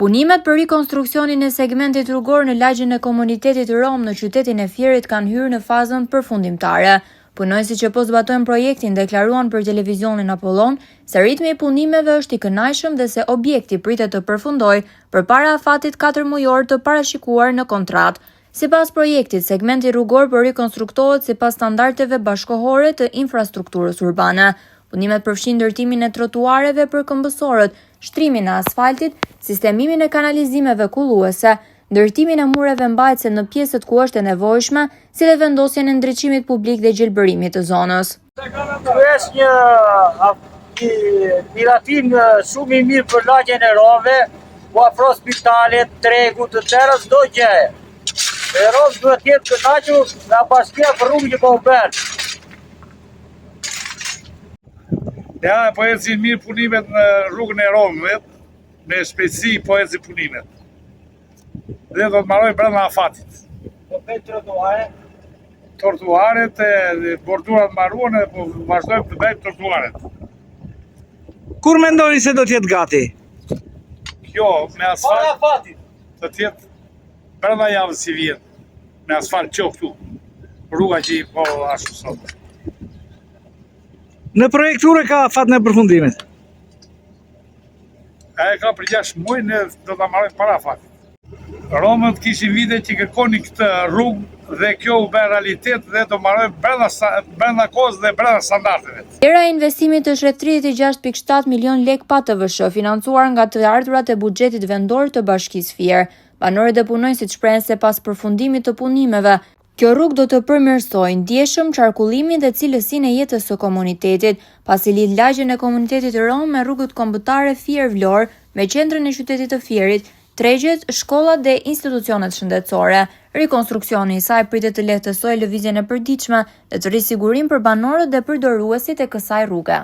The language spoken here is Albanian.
Punimet për rikonstruksionin e segmentit rrugor në lagjen e komunitetit rom në qytetin e Fierit kanë hyrë në fazën përfundimtare. Punojësit që po zbatojnë projektin deklaruan për televizionin Apollon se ritmi i punimeve është i kënaqshëm dhe se objekti pritet të përfundojë përpara afatit 4 mujor të parashikuar në kontratë. Sipas projektit, segmenti rrugor po rikonstruktohet sipas standardeve bashkëkohore të infrastrukturës urbane. Punimet përfshin ndërtimin e trotuareve për këmbësorët, shtrimin e asfaltit, sistemimin e kanalizimeve kulluese, ndërtimin e mureve mbajtëse në pjesët ku është e nevojshme, si dhe vendosjen e ndriçimit publik dhe gjelbërimit të zonës. Është një miratim shumë i mirë për lagjen e Romëve, ku afro spitalet, tregut, të tjera çdo gjë. E Romë duhet të jetë kënaqur nga bashkia për rrugën që po bën. Ja, po ecin mirë punimet në rrugën e Romëve, me shpejtësi po ecin punimet. Dhe do të mbarojnë brenda afatit. Po bëj trotuare. Trotuaret e bordurat mbaruan dhe po vazhdojmë të bëjmë trotuaret. Kur mendoni se do të jetë gati? Kjo me asfalt Para afatit. do të jetë brenda javës si vjen. Me asfalt këtu. Rruga që i po ashtu sot. Në projekture ka afat në përfundimit. E ka për 6 muaj, ne do ta marrim para afatit. Romët kishin vite që kërkonin këtë rrugë dhe kjo u bë realitet dhe do marrojmë brenda kohës dhe brenda standardeve. Vlera e investimit është rreth 36.7 milion lek PATVSH, financuar nga të ardhurat e buxhetit vendor të Bashkisë Fier. Banorët dhe punonjësit shprehen se pas përfundimit të punimeve, kjo rrugë do të përmirësojë ndjeshëm qarkullimin dhe cilësinë e jetës së komunitetit, pasi lidh lagjen e komunitetit rom me rrugët kombëtare Fier-Vlorë, me qendrën e qytetit të Fierit, tregjet, shkollat dhe institucionet shëndetësore. Rikonstruksioni i saj pritet të lehtësojë lëvizjen e përditshme dhe të rrisë sigurinë për banorët dhe përdoruesit e kësaj rruge.